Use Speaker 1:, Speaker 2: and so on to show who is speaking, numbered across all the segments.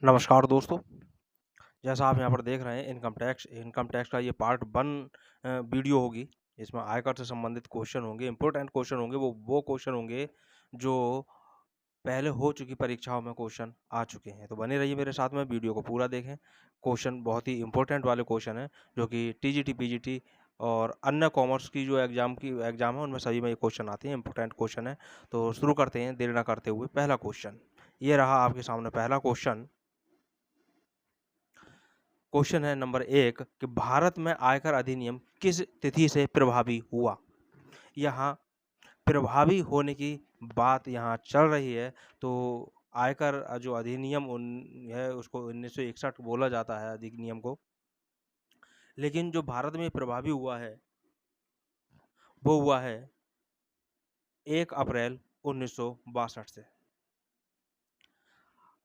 Speaker 1: नमस्कार दोस्तों, जैसा आप यहाँ पर देख रहे हैं इनकम टैक्स का ये पार्ट 1 वीडियो होगी। इसमें आयकर से संबंधित क्वेश्चन होंगे, इम्पोर्टेंट क्वेश्चन होंगे, वो क्वेश्चन होंगे जो पहले हो चुकी परीक्षाओं में क्वेश्चन आ चुके हैं। तो बने रहिए मेरे साथ में, वीडियो को पूरा देखें। क्वेश्चन बहुत ही इम्पोर्टेंट वाले क्वेश्चन हैं, जो कि टीजीटी, पीजीटी और अन्य कॉमर्स की जो एग्ज़ाम है, उनमें सभी में ये क्वेश्चन आते हैं, इम्पोर्टेंट क्वेश्चन है। तो शुरू करते हैं देर ना करते हुए। पहला क्वेश्चन, ये रहा आपके सामने पहला क्वेश्चन। क्वेश्चन है नंबर 1 कि भारत में आयकर अधिनियम किस तिथि से प्रभावी हुआ? यहाँ प्रभावी होने की बात यहाँ चल रही है, तो आयकर जो अधिनियम है उसको 1961 बोला जाता है अधिनियम को। लेकिन जो भारत में प्रभावी हुआ है, वो हुआ है 1 अप्रैल 1962 से।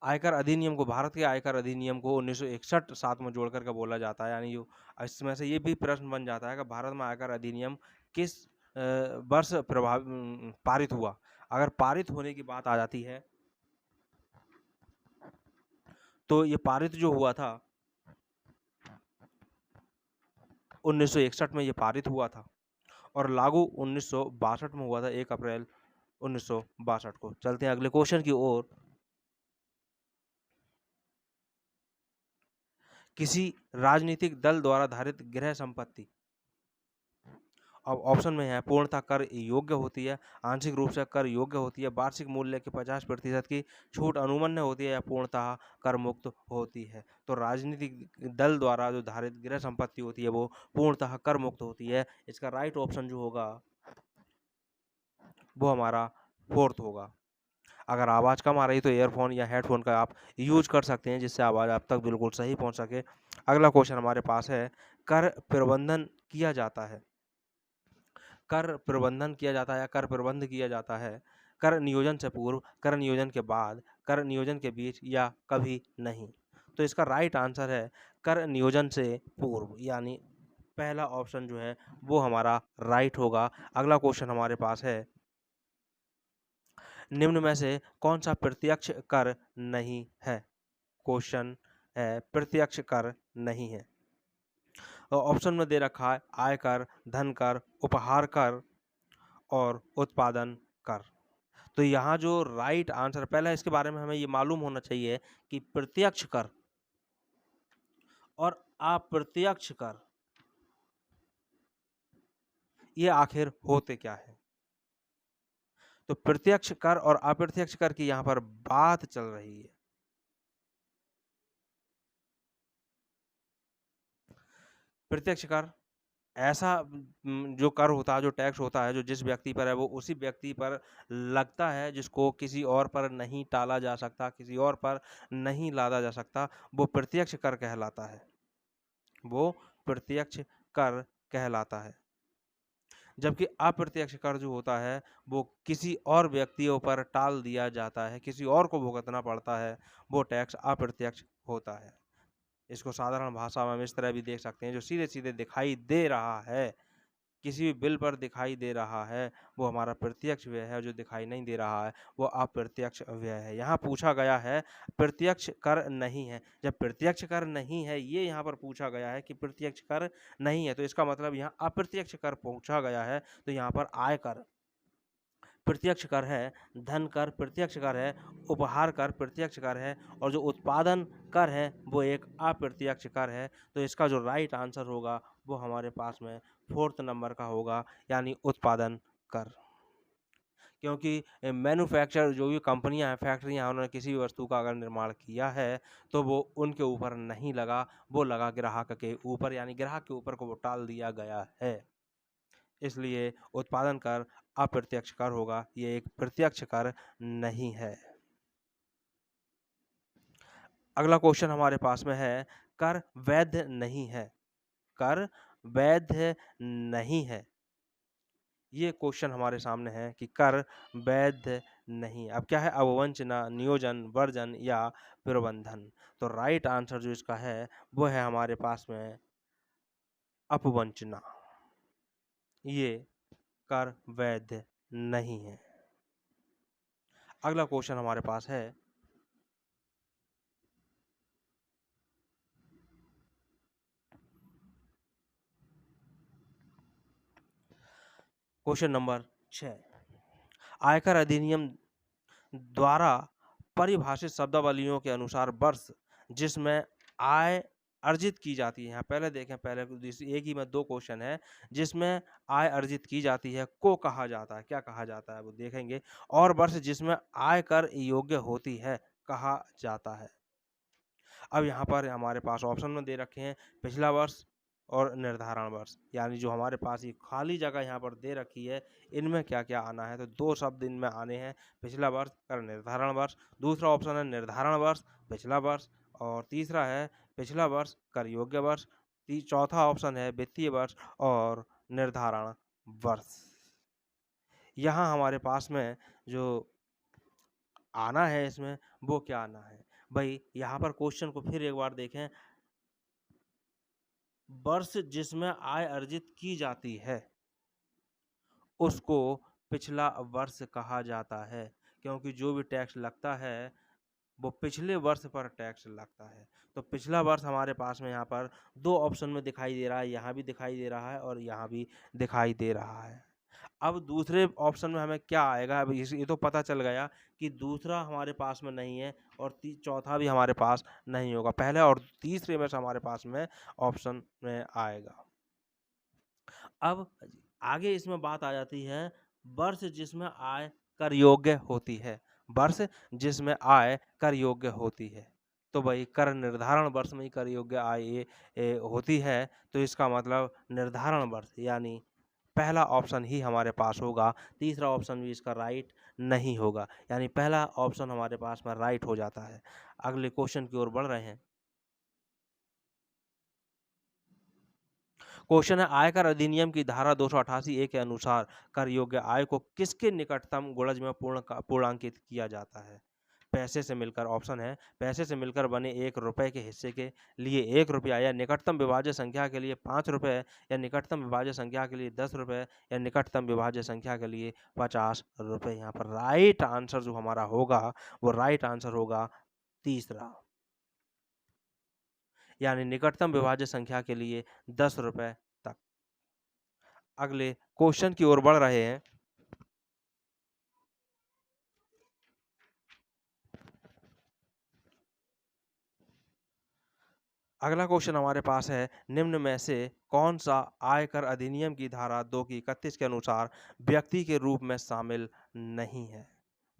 Speaker 1: आयकर अधिनियम को, भारत के आयकर अधिनियम को 1961 साथ में जोड़ कर के बोला जाता है। यानी जो इसमें से ये भी प्रश्न बन जाता है कि भारत में आयकर अधिनियम किस वर्ष पारित हुआ? अगर पारित होने की बात आ जाती है, तो ये पारित जो हुआ था 1961 में ये पारित हुआ था और लागू 1962 में हुआ था 1 अप्रैल 1962 को। चलते हैं अगले क्वेश्चन की ओर। किसी राजनीतिक दल द्वारा धारित गृह संपत्ति, अब ऑप्शन में है, पूर्णतः कर योग्य होती है, आंशिक रूप से कर योग्य होती है, वार्षिक मूल्य के 50% की छूट अनुमन्य होती है या पूर्णतः कर मुक्त होती है। तो राजनीतिक दल द्वारा जो धारित गृह संपत्ति होती है वो पूर्णतः कर मुक्त होती है। इसका राइट ऑप्शन जो होगा वो हमारा फोर्थ होगा। अगर आवाज़ कम आ रही तो ईयरफोन या हेडफोन का आप यूज कर सकते हैं, जिससे आवाज़ आप तक बिल्कुल सही पहुंच सके। अगला क्वेश्चन हमारे पास है, कर प्रबंधन किया जाता है, कर प्रबंधन किया जाता है या कर प्रबंध किया जाता है कर नियोजन से पूर्व, कर नियोजन के बाद, कर नियोजन के बीच या कभी नहीं? तो इसका राइट आंसर है कर नियोजन से पूर्व, यानी पहला ऑप्शन जो है वो हमारा राइट होगा। अगला क्वेश्चन हमारे पास है, निम्न में से कौन सा प्रत्यक्ष कर नहीं है? क्वेश्चन है प्रत्यक्ष कर नहीं है। ऑप्शन में दे रखा है आयकर, धन कर, उपहार कर और उत्पादन कर। तो यहाँ जो राइट आंसर, पहले इसके बारे में हमें ये मालूम होना चाहिए कि प्रत्यक्ष कर और अप्रत्यक्ष कर ये आखिर होते क्या है। तो प्रत्यक्ष कर और अप्रत्यक्ष कर की यहाँ पर बात चल रही है। प्रत्यक्ष कर ऐसा जो कर होता है, जो टैक्स होता है, जो जिस व्यक्ति पर है वो उसी व्यक्ति पर लगता है, जिसको किसी और पर नहीं टाला जा सकता, किसी और पर नहीं लादा जा सकता, वो प्रत्यक्ष कर कहलाता है। वो प्रत्यक्ष कर कहलाता है। जबकि अप्रत्यक्ष कर जो होता है वो किसी और व्यक्तियों पर टाल दिया जाता है, किसी और को भुगतना पड़ता है, वो टैक्स अप्रत्यक्ष होता है। इसको साधारण भाषा में हम इस तरह भी देख सकते हैं, जो सीधे-सीधे दिखाई दे रहा है, किसी भी बिल पर दिखाई दे रहा है, वो हमारा प्रत्यक्ष व्यय है, जो दिखाई नहीं दे रहा है, वो अप्रत्यक्ष व्यय है। यहाँ पूछा गया है प्रत्यक्ष कर नहीं है। जब प्रत्यक्ष कर नहीं है, ये यहाँ पर पूछा गया है कि प्रत्यक्ष कर नहीं है, तो इसका मतलब यहाँ अप्रत्यक्ष कर पूछा गया है, तो यहाँ पर आयकर प्रत्यक्ष कर है, धन कर प्रत्यक्ष कर है, उपहार कर प्रत्यक्ष कर है और जो उत्पादन कर है वो एक अप्रत्यक्ष कर है। तो इसका जो राइट आंसर होगा वो हमारे पास में 4th नंबर का होगा, यानी उत्पादन कर। क्योंकि मैन्युफैक्चर जो भी कंपनियां हैं, फैक्ट्रियां हैं, उन्होंने किसी भी वस्तु का अगर निर्माण किया है तो वो उनके ऊपर नहीं लगा, वो लगा ग्राहक के ऊपर, यानी ग्राहक के ऊपर को वो टाल दिया गया है। इसलिए उत्पादन कर अप्रत्यक्ष कर होगा, ये एक प्रत्यक्ष कर नहीं है। अगला क्वेश्चन हमारे पास में है, कर वैध नहीं है, कर वैध नहीं है। ये क्वेश्चन हमारे सामने है कि कर वैध नहीं। अब क्या है, अववंचना, नियोजन, वर्जन या प्रबंधन? तो राइट आंसर जो इसका है वो है हमारे पास में अपवंचना। ये कर वैध नहीं है। अगला क्वेश्चन हमारे पास है, क्वेश्चन नंबर 6, आयकर अधिनियम द्वारा परिभाषित शब्दावलियों के अनुसार वर्ष जिसमें आय अर्जित की जाती है, यहाँ पहले देखें, पहले एक ही में 2 क्वेश्चन है, जिसमें आय अर्जित की जाती है को कहा जाता है, क्या कहा जाता है वो देखेंगे, और वर्ष जिसमें आय कर योग्य होती है कहा जाता है। अब यहाँ पर हमारे पास ऑप्शन में दे रखे हैं पिछला वर्ष और निर्धारण वर्ष, यानी जो हमारे पास ये खाली जगह यहाँ पर दे रखी है, इनमें क्या-क्या आना है, तो 2 शब्द इनमें आने हैं, पिछला वर्ष और निर्धारण वर्ष। दूसरा ऑप्शन है निर्धारण वर्ष, पिछला वर्ष, और तीसरा है पिछला वर्ष कर योग्य वर्ष, चौथा ऑप्शन है वित्तीय वर्ष और निर्धारण वर्ष। यहाँ हमारे पास में जो आना है इसमें वो क्या आना है? भई यहाँ पर क्वेश्चन को फिर एक बार देखें, वर्ष जिसमें आय अर्जित की जाती है उसको पिछला वर्ष कहा जाता है, क्योंकि जो भी टैक्स लगता है वो पिछले वर्ष पर टैक्स लगता है। तो पिछला वर्ष हमारे पास में यहाँ पर 2 ऑप्शन में दिखाई दे रहा है, यहाँ भी दिखाई दे रहा है और यहाँ भी दिखाई दे रहा है। अब दूसरे ऑप्शन में हमें क्या आएगा, अब ये तो पता चल गया कि दूसरा हमारे पास में नहीं है और चौथा भी हमारे पास नहीं होगा, पहले और तीसरे में से हमारे पास में ऑप्शन में आएगा। अब आगे इसमें बात आ जाती है वर्ष जिसमें आय कर योग्य होती है, वर्ष जिसमें आय कर योग्य होती है। तो भाई कर निर्धारण वर्ष में ही कर योग्य आय होती है, तो इसका मतलब निर्धारण वर्ष यानी पहला ऑप्शन ही हमारे पास होगा, तीसरा ऑप्शन भी इसका राइट नहीं होगा, यानी पहला ऑप्शन हमारे पास में राइट हो जाता है। अगले क्वेश्चन की ओर बढ़ रहे हैं। क्वेश्चन है आयकर अधिनियम की धारा 288 के अनुसार कर योग्य आय को किसके निकटतम गुणज में पूर्णांकित किया जाता है? पैसे से मिलकर, ऑप्शन है पैसे से मिलकर बने 1 रुपए के हिस्से के लिए 1 रुपया, या निकटतम विभाज्य संख्या के लिए 5 रुपए, या निकटतम विभाज्य संख्या के लिए 10 रुपए, या निकटतम विभाज्य संख्या के लिए 50 रुपए। यहाँ पर राइट आंसर जो हमारा होगा वो राइट आंसर होगा तीसरा, यानी निकटतम विभाज्य संख्या के लिए 10 रुपए तक। अगले क्वेश्चन की ओर बढ़ रहे हैं। अगला क्वेश्चन हमारे पास है निम्न में से कौन सा आयकर अधिनियम की धारा 2 की 31 के अनुसार व्यक्ति के रूप में शामिल नहीं है?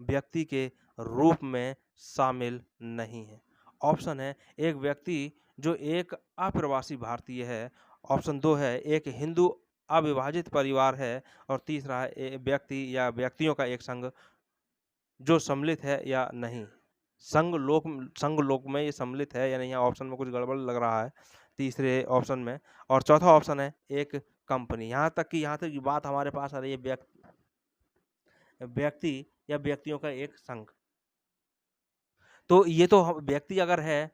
Speaker 1: व्यक्ति के रूप में शामिल नहीं है। ऑप्शन है एक व्यक्ति जो एक अप्रवासी भारतीय है, ऑप्शन 2 है एक हिंदू अविभाजित परिवार है, और तीसरा है व्यक्ति या व्यक्तियों का एक संघ जो सम्मिलित है या नहीं। संघ लोक में ये सम्मिलित है या नहीं, यहाँ ऑप्शन में कुछ गड़बड़ लग रहा है तीसरे ऑप्शन में। और चौथा ऑप्शन है एक कंपनी। यहाँ तक की बात हमारे पास आ रही है व्यक्ति या व्यक्तियों का एक संघ। तो ये तो व्यक्ति अगर है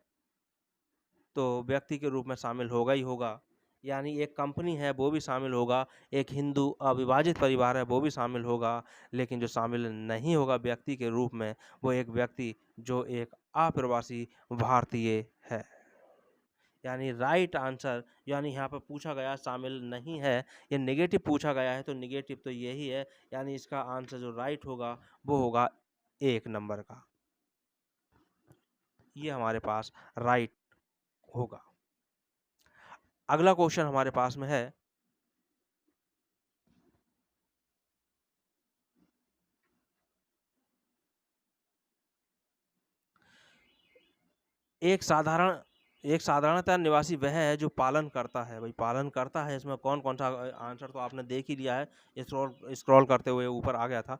Speaker 1: तो व्यक्ति के रूप में शामिल होगा ही होगा, यानी एक कंपनी है वो भी शामिल होगा, एक हिंदू अविभाजित परिवार है वो भी शामिल होगा, लेकिन जो शामिल नहीं होगा व्यक्ति के रूप में वो एक व्यक्ति जो एक अप्रवासी भारतीय है। यानी राइट आंसर, यानी यहाँ पर पूछा गया शामिल नहीं है, ये नेगेटिव पूछा गया है तो नेगेटिव तो यही है, यानी इसका आंसर जो राइट होगा वो होगा 1 नंबर का, ये हमारे पास राइट होगा। अगला क्वेश्चन हमारे पास में है एक साधारणतः निवासी वह है जो पालन करता है। भाई पालन करता है, इसमें कौन-कौन सा आंसर तो आपने देख ही लिया है, स्क्रॉल करते हुए ऊपर आ गया था।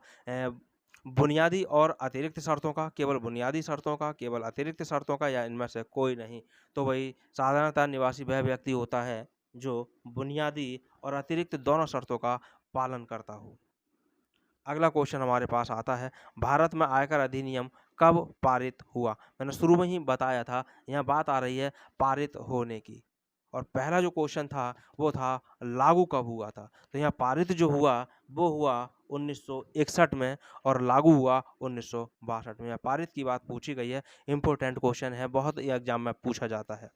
Speaker 1: बुनियादी और अतिरिक्त शर्तों का, केवल बुनियादी शर्तों का, केवल अतिरिक्त शर्तों का, या इनमें से कोई नहीं। तो भाई साधारणतः निवासी वह व्यक्ति होता है जो बुनियादी और अतिरिक्त दोनों शर्तों का पालन करता हो। अगला क्वेश्चन हमारे पास आता है भारत में आयकर अधिनियम कब पारित हुआ? मैंने शुरू में ही बताया था, यहाँ बात आ रही है पारित होने की, और पहला जो क्वेश्चन था वो था लागू कब हुआ था। तो यहाँ पारित जो हुआ वो हुआ 1961 में और लागू हुआ 1962 में। यहाँ पारित की बात पूछी गई है, इंपॉर्टेंट क्वेश्चन है, बहुत एग्जाम में पूछा जाता है।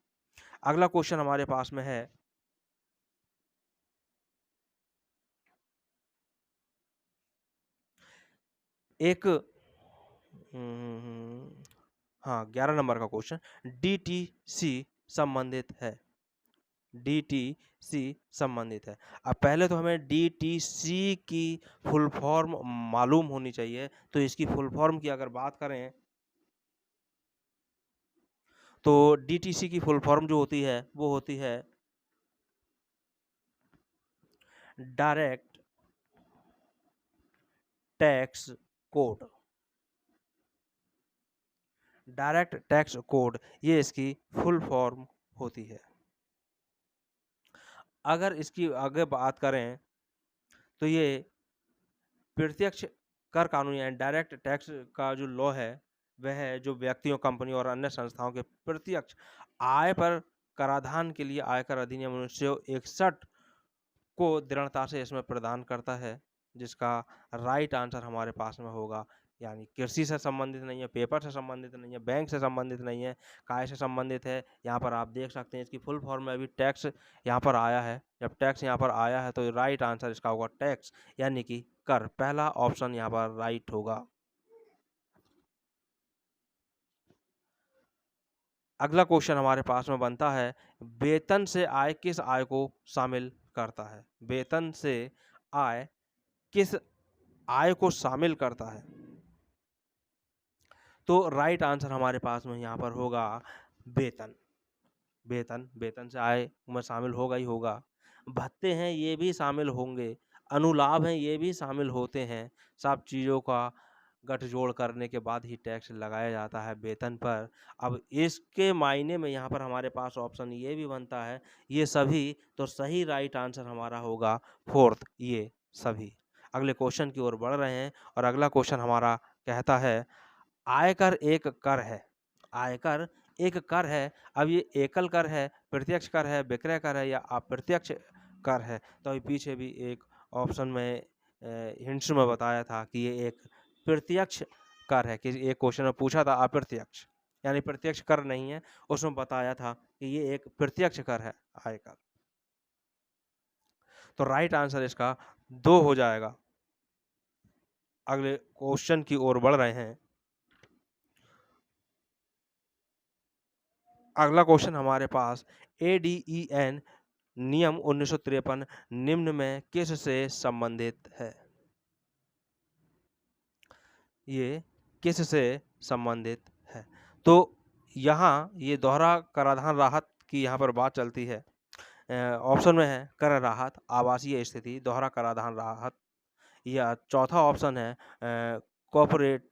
Speaker 1: अगला क्वेश्चन हमारे पास में है एक हाँ, 11 नंबर का क्वेश्चन, डीटीसी संबंधित है। डीटीसी संबंधित है। अब पहले तो हमें डीटीसी की फुल फॉर्म मालूम होनी चाहिए। तो इसकी फुल फॉर्म की अगर बात करें तो डीटीसी की फुल फॉर्म जो होती है वो होती है direct tax code. Direct tax code, ये इसकी फुल फॉर्म होती है। अगर इसकी आगे बात करें तो ये प्रत्यक्ष कर कानून यानी डायरेक्ट टैक्स का जो लॉ है वह है जो व्यक्तियों, कंपनियों और अन्य संस्थाओं के प्रत्यक्ष आय पर कराधान के लिए आयकर अधिनियम 1961 को दृढ़ता से इसमें प्रदान करता है, जिसका राइट आंसर हमारे पास में होगा। यानी कृषि से संबंधित नहीं है, पेपर से संबंधित नहीं है, बैंक से संबंधित नहीं है, काय से संबंधित है। यहाँ पर आप देख सकते हैं इसकी फुल फॉर्म में अभी टैक्स यहाँ पर आया है। जब टैक्स यहाँ पर आया है तो राइट आंसर इसका होगा टैक्स यानी कि कर। पहला ऑप्शन यहाँ पर राइट होगा। अगला क्वेश्चन हमारे पास में बनता है, वेतन से आय किस आय को शामिल करता है? वेतन से आय किस आय को शामिल करता है? तो राइट आंसर हमारे पास में यहाँ पर होगा वेतन। वेतन, वेतन से आय में शामिल होगा ही होगा। भत्ते हैं ये भी शामिल होंगे, अनुलाभ हैं ये भी शामिल होते हैं। सब चीज़ों का गठजोड़ करने के बाद ही टैक्स लगाया जाता है वेतन पर। अब इसके मायने में यहाँ पर हमारे पास ऑप्शन ये भी बनता है ये सभी, तो सही राइट आंसर हमारा होगा फोर्थ, ये सभी। अगले क्वेश्चन की ओर बढ़ रहे हैं और अगला क्वेश्चन हमारा कहता है, आयकर एक कर है। आयकर एक कर है। अब ये एकल कर है, प्रत्यक्ष कर है, विक्रय कर है या अप्रत्यक्ष कर है? तो अभी पीछे भी एक ऑप्शन में हिंट्स में बताया था कि ये एक प्रत्यक्ष कर है। कि एक क्वेश्चन में पूछा था अप्रत्यक्ष यानी प्रत्यक्ष कर नहीं है, उसमें बताया था कि ये एक प्रत्यक्ष कर है आयकर। तो राइट आंसर इसका 2 हो जाएगा। अगले क्वेश्चन की ओर बढ़ रहे हैं। अगला क्वेश्चन हमारे पास, एडीईएन नियम 1953 निम्न में किससे संबंधित है? ये किससे संबंधित है? तो यहाँ ये दोहरा कराधान राहत की यहाँ पर बात चलती है। ऑप्शन में है कर राहत, आवासीय स्थिति, दोहरा कराधान राहत, या चौथा ऑप्शन है कॉर्पोरेट।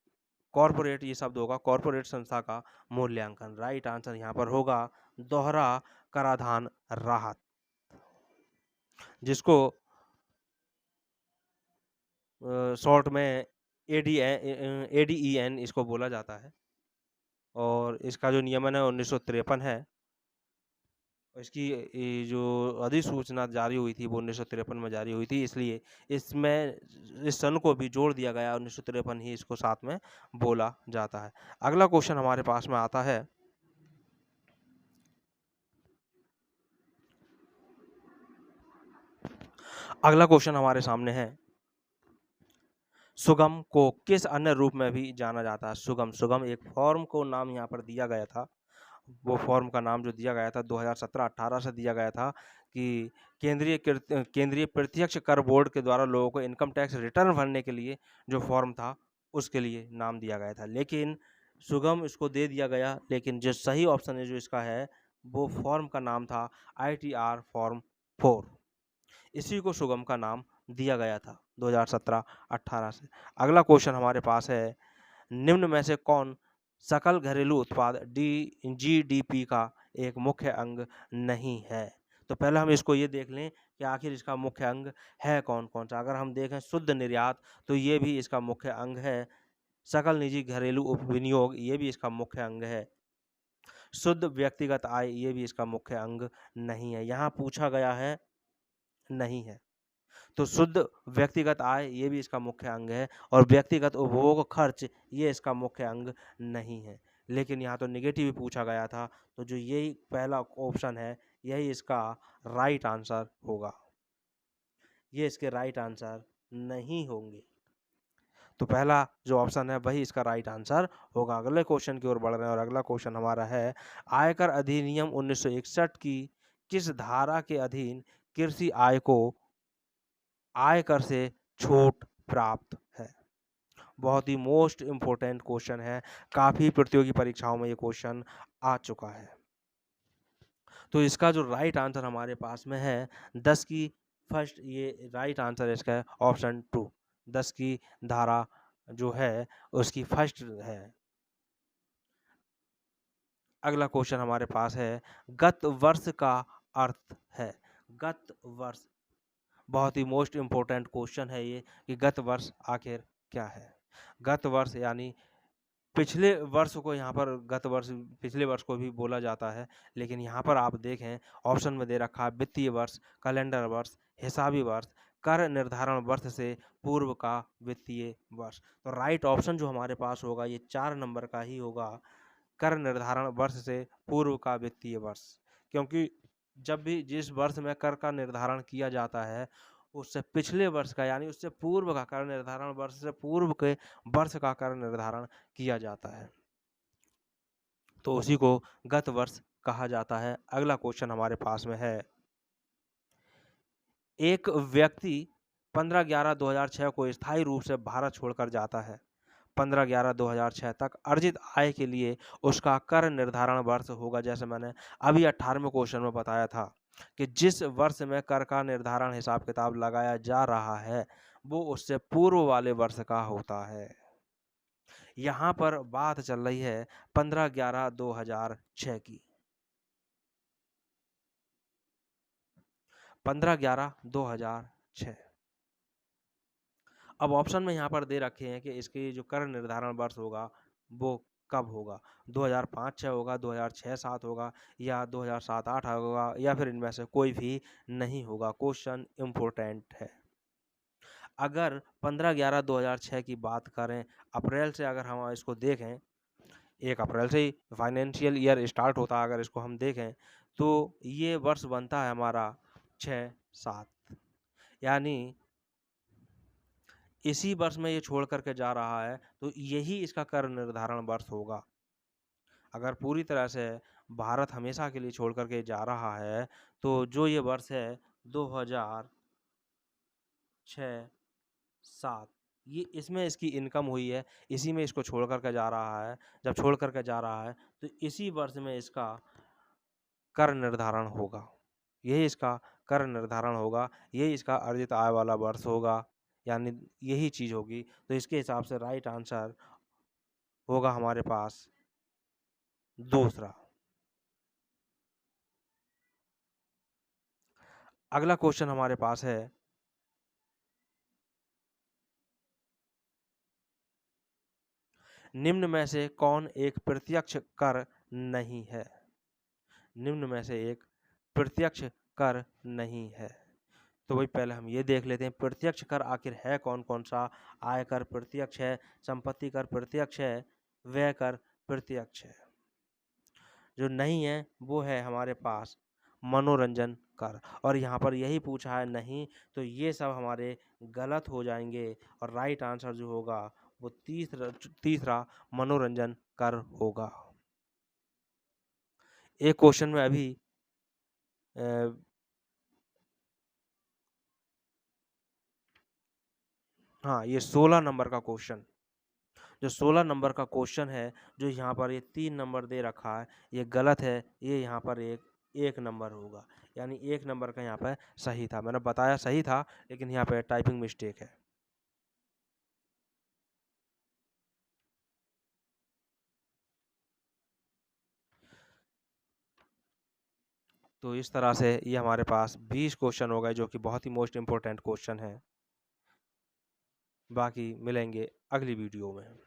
Speaker 1: कॉर्पोरेट ये शब्द होगा, कॉर्पोरेट संस्था का मूल्यांकन। राइट आंसर यहाँ पर होगा दोहरा कराधान राहत, जिसको शॉर्ट में एडीईएन इसको बोला जाता है। और इसका जो नियमन है 1953 है। इसकी ये जो अधिसूचना जारी हुई थी वो 1953 में जारी हुई थी, इसलिए इसमें इस सन को भी जोड़ दिया गया। 1953 ही इसको साथ में बोला जाता है। अगला क्वेश्चन हमारे पास में आता है, अगला क्वेश्चन हमारे सामने है, सुगम को किस अन्य रूप में भी जाना जाता है? सुगम, सुगम एक फॉर्म को नाम यहाँ पर दिया गया था। वो फॉर्म का नाम जो दिया गया था 2017-18 से दिया गया था कि केंद्रीय प्रत्यक्ष कर बोर्ड के द्वारा लोगों को इनकम टैक्स रिटर्न भरने के लिए जो फॉर्म था उसके लिए नाम दिया गया था। लेकिन सुगम इसको दे दिया गया, लेकिन जो सही ऑप्शन है जो इसका है वो फॉर्म का नाम था ITR फॉर्म 4। इसी को सुगम का नाम दिया गया था 2017-18 से। अगला क्वेश्चन हमारे पास है, निम्न में से कौन सकल घरेलू उत्पाद जीडीपी का एक मुख्य अंग नहीं है? तो पहले हम इसको ये देख लें कि आखिर इसका मुख्य अंग है कौन कौन सा। अगर हम देखें शुद्ध निर्यात तो ये भी इसका मुख्य अंग है। सकल निजी घरेलू उपविनियोग ये भी इसका मुख्य अंग है। शुद्ध व्यक्तिगत आय ये भी इसका मुख्य अंग नहीं है। यहाँ पूछा गया है नहीं है। तो शुद्ध व्यक्तिगत आय ये भी इसका मुख्य अंग है और व्यक्तिगत उपभोग खर्च ये इसका मुख्य अंग नहीं है। लेकिन यहाँ तो नेगेटिव पूछा गया था, तो जो यही पहला ऑप्शन है यही इसका राइट आंसर होगा। ये इसके राइट आंसर नहीं होंगे। तो पहला जो ऑप्शन है वही इसका राइट आंसर होगा। अगले क्वेश्चन की ओर बढ़ रहे हैं और अगला क्वेश्चन हमारा है, आयकर अधिनियम 1961 की किस धारा के अधीन कृषि आय को आयकर से छूट प्राप्त है? बहुत ही मोस्ट इम्पोर्टेंट क्वेश्चन है, काफ़ी प्रतियोगी परीक्षाओं में ये क्वेश्चन आ चुका है। तो इसका जो राइट आंसर हमारे पास में है 10 की फर्स्ट, ये राइट आंसर इसका है ऑप्शन 2। 10 की धारा जो है उसकी फर्स्ट है। अगला क्वेश्चन हमारे पास है, गत वर्ष का अर्थ है। गत वर्ष बहुत ही मोस्ट इम्पोर्टेंट क्वेश्चन है ये, कि गत वर्ष आखिर क्या है? गत वर्ष यानी पिछले वर्ष को यहाँ पर गत वर्ष, पिछले वर्ष को भी बोला जाता है, लेकिन यहाँ पर आप देखें ऑप्शन में दे रखा है वित्तीय वर्ष, कैलेंडर वर्ष, हिसाबी वर्ष, कर निर्धारण वर्ष से पूर्व का वित्तीय वर्ष। तो राइट ऑप्शन जो हमारे पास होगा ये 4 नंबर का ही होगा, कर निर्धारण वर्ष से पूर्व का वित्तीय वर्ष। क्योंकि जब भी जिस वर्ष में कर का निर्धारण किया जाता है, उससे पिछले वर्ष का यानी उससे पूर्व का कर निर्धारण, वर्ष से पूर्व के वर्ष का कर निर्धारण किया जाता है, तो उसी को गत वर्ष कहा जाता है। अगला क्वेश्चन हमारे पास में है, एक व्यक्ति 15/11/2006 को स्थायी रूप से भारत छोड़कर जाता है। 15/11/2006 तक अर्जित आय के लिए उसका कर निर्धारण वर्ष होगा, जैसे मैंने अभी 18वें क्वेश्चन में बताया था कि जिस वर्ष में कर का निर्धारण हिसाब किताब लगाया जा रहा है वो उससे पूर्व वाले वर्ष का होता है। यहाँ पर बात चल रही है 15/11/2006 की। 15/11/2006। अब ऑप्शन में यहाँ पर दे रखे हैं कि इसकी जो कर निर्धारण वर्ष होगा वो कब होगा, 2005-06 होगा, 2006-07 होगा, या 2007-08 होगा, या फिर इनमें से कोई भी नहीं होगा। क्वेश्चन इम्पोर्टेंट है। अगर 15/11/2006 की बात करें, अप्रैल से अगर हम इसको देखें, 1 अप्रैल से ही फाइनेंशियल ईयर स्टार्ट होता है, अगर इसको हम देखें तो ये वर्ष बनता है हमारा 6-7, यानी इसी वर्ष में ये छोड़ करके जा रहा है, तो यही इसका कर निर्धारण वर्ष होगा। अगर पूरी तरह से भारत हमेशा के लिए छोड़ करके जा रहा है, तो जो ये वर्ष है 2006-07, ये इसमें इसकी इनकम हुई है, इसी में इसको छोड़ करके जा रहा है। जब छोड़ करके जा रहा है तो इसी वर्ष में इसका कर निर्धारण होगा। यही इसका कर निर्धारण होगा, यही इसका अर्जित आय वाला वर्ष होगा, यानी यही चीज़ होगी। तो इसके हिसाब से राइट आंसर होगा हमारे पास दूसरा। अगला क्वेश्चन हमारे पास है, निम्न में से कौन एक प्रत्यक्ष कर नहीं है? निम्न में से एक प्रत्यक्ष कर नहीं है। तो वही पहले हम ये देख लेते हैं प्रत्यक्ष कर आखिर है कौन-कौन सा। आयकर प्रत्यक्ष है, संपत्ति कर प्रत्यक्ष है, व्यय कर प्रत्यक्ष है। जो नहीं है वो है हमारे पास मनोरंजन कर, और यहाँ पर यही पूछा है नहीं, तो ये सब हमारे गलत हो जाएंगे और राइट आंसर जो होगा वो तीसरा मनोरंजन कर होगा। एक क्वेश्चन में अभी हाँ, ये 16 नंबर का क्वेश्चन, जो 16 नंबर का क्वेश्चन है, जो यहाँ पर ये 3 नंबर दे रखा है, ये गलत है। ये यहाँ पर एक नंबर होगा, यानी 1 नंबर का यहाँ पे सही था। मैंने बताया सही था, लेकिन यहाँ पे टाइपिंग मिस्टेक है। तो इस तरह से ये हमारे पास 20 क्वेश्चन हो गए, जो कि बहुत ही मोस्ट इम्पोर्टेंट क्वेश्चन है। बाकी मिलेंगे अगली वीडियो में।